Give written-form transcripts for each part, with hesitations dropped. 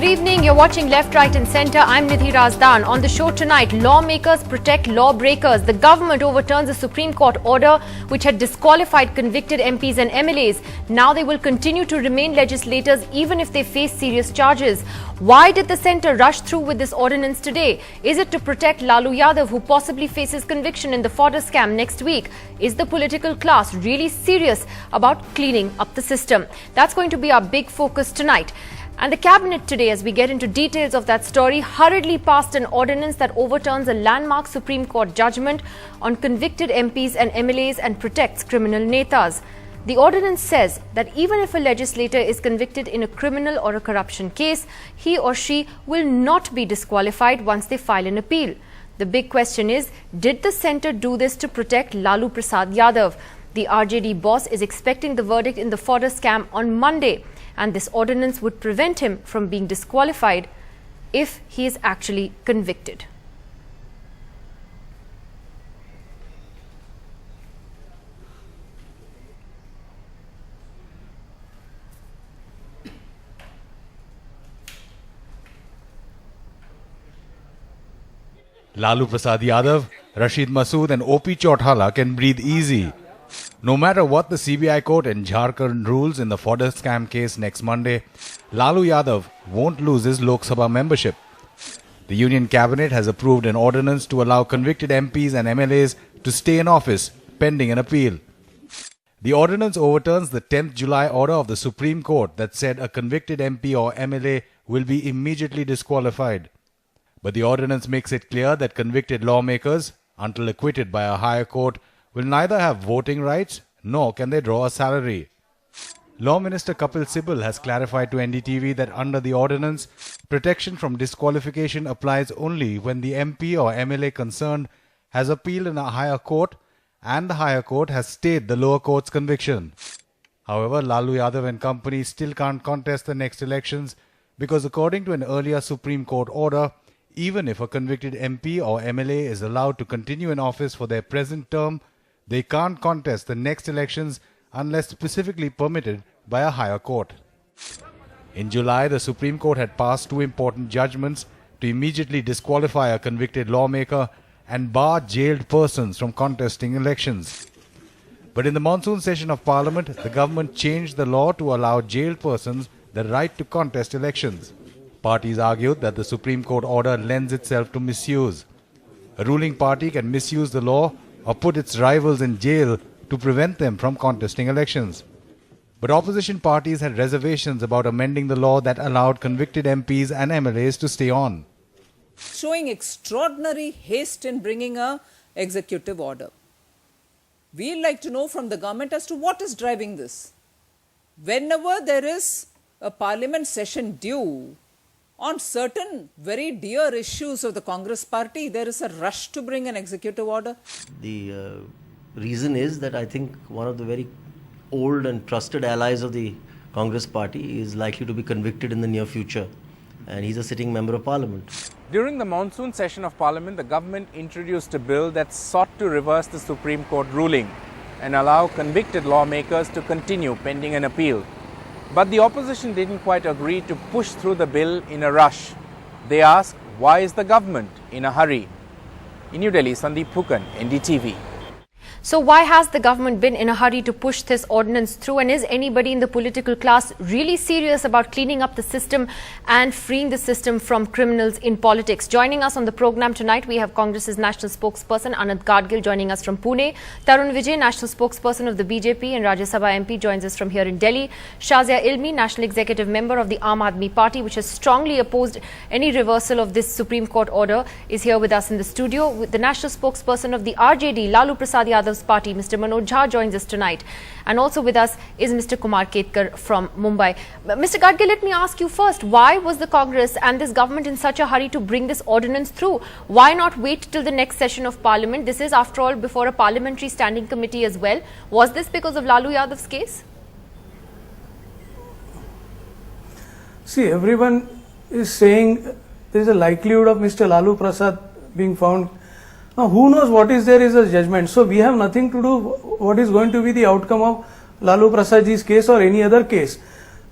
Good evening. You're watching Left, Right and Centre. I'm Nidhi Razdan. On the show tonight, lawmakers protect lawbreakers. The government overturns a Supreme Court order which had disqualified convicted MPs and MLAs. Now they will continue to remain legislators even if they face serious charges. Why did the centre rush through with this ordinance today? Is it to protect Lalu Yadav, who possibly faces conviction in the fodder scam next week? Is the political class really serious about cleaning up the system? That's going to be our big focus tonight. And the Cabinet today, as we get into details of that story, hurriedly passed an ordinance that overturns a landmark Supreme Court judgment on convicted MPs and MLAs and protects criminal netas. The ordinance says that even if a legislator is convicted in a criminal or a corruption case, he or she will not be disqualified once they file an appeal. The big question is, did the centre do this to protect Lalu Prasad Yadav? The RJD boss is expecting the verdict in the fodder scam on Monday, and this ordinance would prevent him from being disqualified if he is actually convicted. Lalu Prasad Yadav, Rashid Masood and OP Chauthala can breathe easy. No matter what the CBI court in Jharkhand rules in the fodder scam case next Monday, Lalu Yadav won't lose his Lok Sabha membership. The Union Cabinet has approved an ordinance to allow convicted MPs and MLAs to stay in office pending an appeal. The ordinance overturns the 10th July order of the Supreme Court that said a convicted MP or MLA will be immediately disqualified. But the ordinance makes it clear that convicted lawmakers, until acquitted by a higher court, will neither have voting rights nor can they draw a salary. Law Minister Kapil Sibal has clarified to NDTV that under the ordinance, protection from disqualification applies only when the MP or MLA concerned has appealed in a higher court and the higher court has stayed the lower court's conviction. However, Lalu Yadav and company still can't contest the next elections because according to an earlier Supreme Court order, even if a convicted MP or MLA is allowed to continue in office for their present term, they can't contest the next elections unless specifically permitted by a higher court. In July, the Supreme Court had passed two important judgments to immediately disqualify a convicted lawmaker and bar jailed persons from contesting elections. But in the monsoon session of Parliament, the government changed the law to allow jailed persons the right to contest elections. Parties argued that the Supreme Court order lends itself to misuse. A ruling party can misuse the law or put its rivals in jail to prevent them from contesting elections. But opposition parties had reservations about amending the law that allowed convicted MPs and MLAs to stay on. Showing extraordinary haste in bringing a executive order. We'd like to know from the government as to what is driving this. Whenever there is a parliament session due, on certain very dear issues of the Congress party, there is a rush to bring an executive order. The reason is that I think one of the very old and trusted allies of the Congress party is likely to be convicted in the near future, and he's a sitting member of parliament. During the monsoon session of Parliament, the government introduced a bill that sought to reverse the Supreme Court ruling and allow convicted lawmakers to continue pending an appeal. But the opposition didn't quite agree to push through the bill in a rush. They asked, why is the government in a hurry? In New Delhi, Sandeep Phukan, NDTV. So why has the government been in a hurry to push this ordinance through, and is anybody in the political class really serious about cleaning up the system and freeing the system from criminals in politics? Joining us on the program tonight, we have Congress's national spokesperson Anand Gadgil joining us from Pune, Tarun Vijay, national spokesperson of the BJP and Rajya Sabha MP, joins us from here in Delhi, Shazia Ilmi, national executive member of the Aam Aadmi Party, which has strongly opposed any reversal of this Supreme Court order, is here with us in the studio. With the national spokesperson of the RJD, Lalu Prasad Yadav party, Mr. Manoj Jha, joins us tonight. And also with us is Mr. Kumar Ketkar from Mumbai. Mr. Gadgil, let me ask you first, why was the Congress and this government in such a hurry to bring this ordinance through? Why not wait till the next session of Parliament? This is, after all, before a parliamentary standing committee as well. Was this because of Lalu Yadav's case? See, everyone is saying there is a likelihood of Mr. Lalu Prasad being found. Now, who knows what is there is a judgment. So, we have nothing to do what is going to be the outcome of Lalu Prasadji's case or any other case.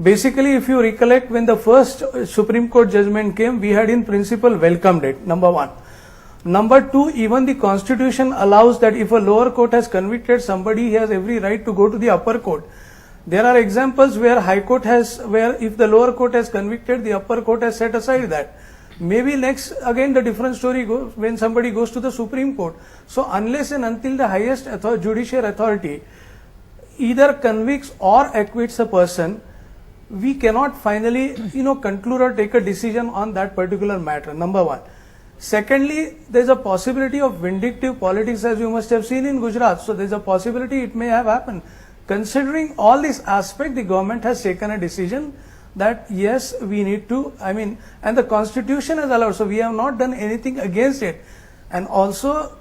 Basically, if you recollect, when the first Supreme Court judgment came, we had in principle welcomed it, number one. Number two, even the constitution allows that if a lower court has convicted somebody, he has every right to go to the upper court. There are examples where high court has, where if the lower court has convicted, the upper court has set aside that. Maybe next, again the different story goes when somebody goes to the Supreme Court. So unless and until the highest judicial authority either convicts or acquits a person, we cannot finally, conclude or take a decision on that particular matter, number one. Secondly, there is a possibility of vindictive politics, as you must have seen in Gujarat. So there is a possibility it may have happened. Considering all this aspect, the government has taken a decision that yes, we need to, and the constitution has allowed, so we have not done anything against it. And also,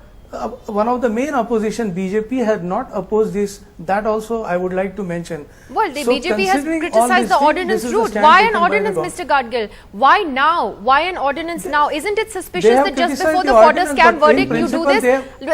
one of the main opposition, BJP, had not opposed this. That also I would like to mention. Well, the BJP has criticized the ordinance route. Why an ordinance, Mr. Gadgil? Why now? Why an ordinance now? Isn't it suspicious that just before the border scam verdict you do this?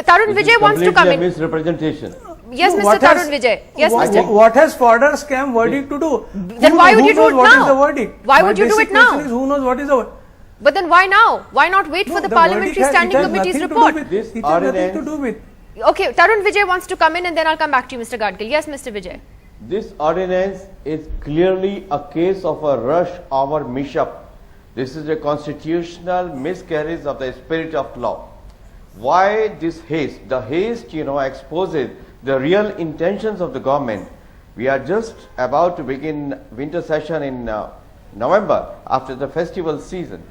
Tarun Vijay wants to come in. Misrepresentation. Yes, Mr. Tarun Vijay. Yes, Mr. What has border scam verdict to do? Then why would you do it now? What is the verdict? Why would you do it now? Who knows what is the verdict? But then why now? Why not wait for the Parliamentary Standing Committee's report? It has nothing to do with. Okay, Tarun Vijay wants to come in and then I'll come back to you, Mr. Gadgil. Yes, Mr. Vijay. This ordinance is clearly a case of a rush hour mishap. This is a constitutional miscarriage of the spirit of law. Why this haste? The haste, exposes the real intentions of the government. We are just about to begin winter session in November after the festival season.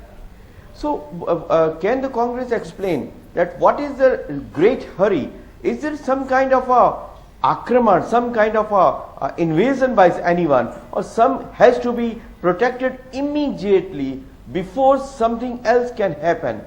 So can the Congress explain that what is the great hurry? Is there some kind of a akraman, some kind of a invasion by anyone, or some has to be protected immediately before something else can happen?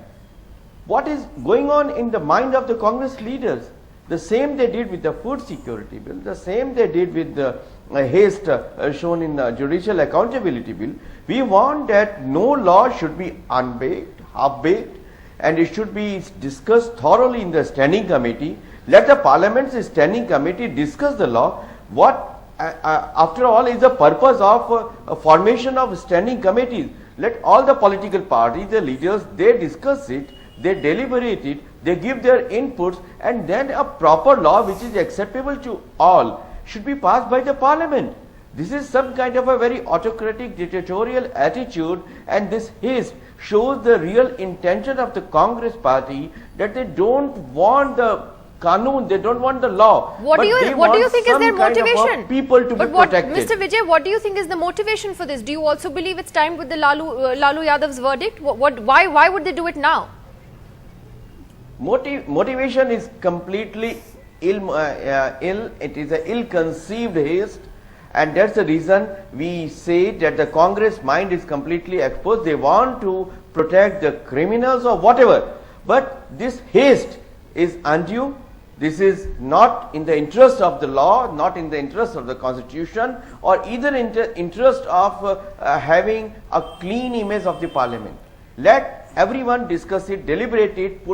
What is going on in the mind of the Congress leaders? The same they did with the food security bill, the same they did with the haste shown in the judicial accountability bill. We want that no law should be unbaked, half-baked, and it should be discussed thoroughly in the standing committee. Let the parliament's standing committee discuss the law. What, after all, is the purpose of formation of standing committees? Let all the political parties, the leaders, they discuss it, they deliberate it, they give their inputs, and then a proper law which is acceptable to all should be passed by the parliament. This is some kind of a very autocratic dictatorial attitude, and this haste shows the real intention of the Congress party that they don't want the Kanun, they don't want the law. What do you think is their motivation? People to be protected. Mr. Vijay, what do you think is the motivation for this? Do you also believe it's time with the Lalu Yadav's verdict? Why would they do it now? Motivation is completely ill. It is an ill-conceived haste, and that's the reason we say that the Congress mind is completely exposed. They want to protect the criminals or whatever, but this haste is undue. This is not in the interest of the law, not in the interest of the constitution, or either in the interest of having a clean image of the parliament. Let everyone discuss it, deliberate it,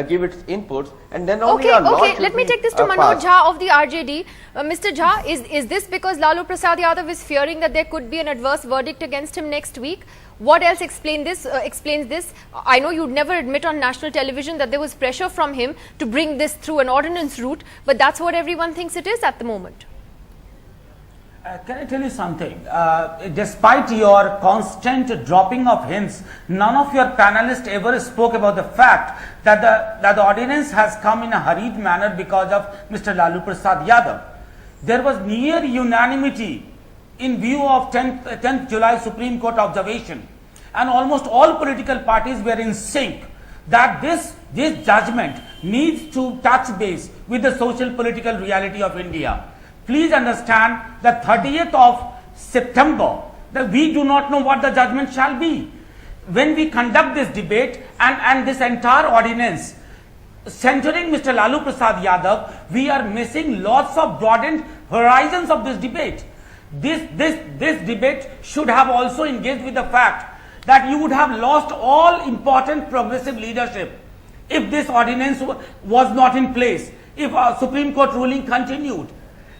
give its inputs, and then only a law should let me be take this to Manoj Jha of the RJD. Mr. Jha, is this because Lalu Prasad Yadav is fearing that there could be an adverse verdict against him next week? What else explains this? I know you'd never admit on national television that there was pressure from him to bring this through an ordinance route, but that's what everyone thinks it is at the moment. Can I tell you something? Despite your constant dropping of hints, none of your panelists ever spoke about the fact that the ordinance has come in a hurried manner because of Mr. Lalu Prasad Yadav. There was near unanimity in view of 10th July Supreme Court observation, and almost all political parties were in sync that this judgment needs to touch base with the social political reality of India. Please understand that 30th of September, that we do not know what the judgment shall be. When we conduct this debate and this entire ordinance centering Mr. Lalu Prasad Yadav, we are missing lots of broadened horizons of this debate. This debate should have also engaged with the fact that you would have lost all important progressive leadership if this ordinance was not in place, if our Supreme Court ruling continued.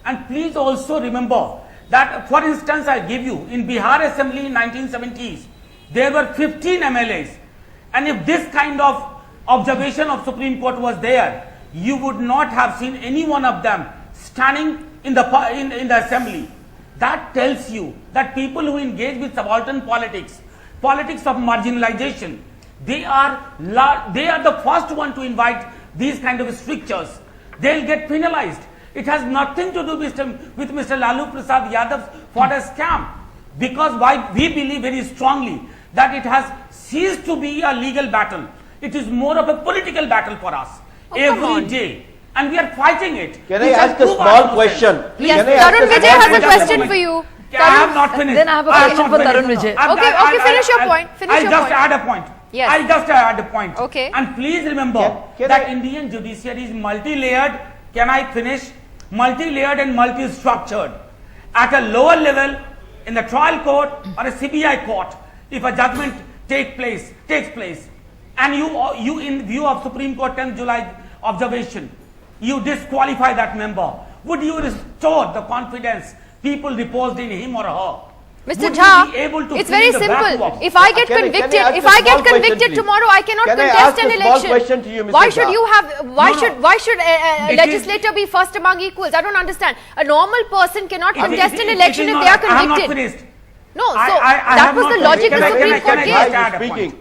And please also remember that, for instance, I give you, in Bihar Assembly in 1970s, there were 15 MLAs. And if this kind of observation of Supreme Court was there, you would not have seen any one of them standing in the assembly. That tells you that people who engage with subaltern politics, politics of marginalization, they are the first one to invite these kind of strictures. They'll get penalized. It has nothing to do with Mr. Lalu Prasad Yadav's fodder scam, because we believe very strongly that it has ceased to be a legal battle. It is more of a political battle for us every day, and we are fighting it. Can I ask a small question? Yes, Tarun Vijay has a question for you. I have not finished. Then I have a question for Tarun Vijay. Okay, finish your point. I'll just add a point. Yes. I'll just add a point. Okay. And please remember that Indian judiciary is multi-layered. Can I finish? Multi-layered and multi-structured. At a lower level, in the trial court or a CBI court, if a judgment takes place, and you in view of Supreme Court 10th July observation, you disqualify that member, would you restore the confidence people reposed in him or her? Mr. Jha, it's very simple. If I get convicted tomorrow, I cannot contest an election. Why should you have? Why should a legislator be first among equals? I don't understand. A normal person cannot contest an election if they are convicted. I am not finished. No, so that was the logic the Supreme Court gave.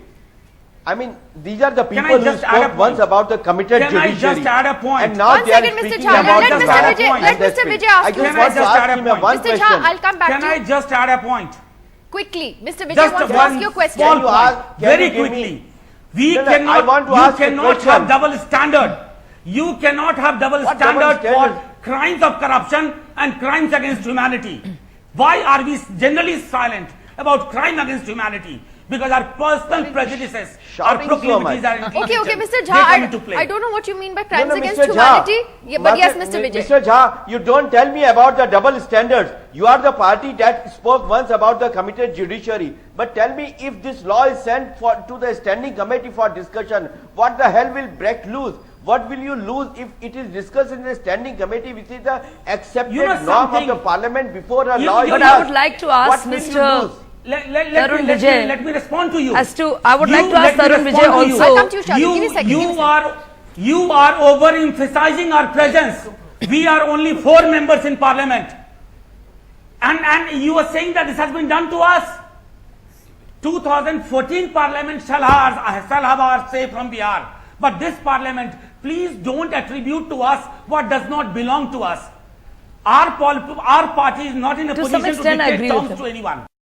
I mean, these are the people who spoke once about the committed judiciary. Can I just add a point? And now they are speaking about the Let Mr. Vijay ask you. I just want to ask him one Mr. question. Jha, I'll come back to you. Can I just add a point? Quickly, Mr. Vijay wants to ask you a question. Very quickly. We cannot have double standard. You cannot have double standard for crimes of corruption and crimes against humanity. Why are we generally silent about crime against humanity? Because our personal prejudices, our proclivities are Okay, Mr. Jha, I don't know what you mean by crimes against humanity. But yes, Mr. Vijay. Mr. Jha, you don't tell me about the double standards. You are the party that spoke once about the committed judiciary. But tell me, if this law is sent to the standing committee for discussion, what the hell will break loose? What will you lose if it is discussed in the standing committee, which is the accepted norm of the parliament before a law is passed? But I would like to ask Mr. Tarun Vijay. Let me respond to you. I would like to ask Tarun Vijay also. I'll come to you, Shadi. Give me a second. You are overemphasizing our presence. We are only 4 members in parliament. And you are saying that this has been done to us. 2014 parliament shall have our say from Bihar. But this parliament, please don't attribute to us what does not belong to us. Our party is not in a position to dictate terms to anyone.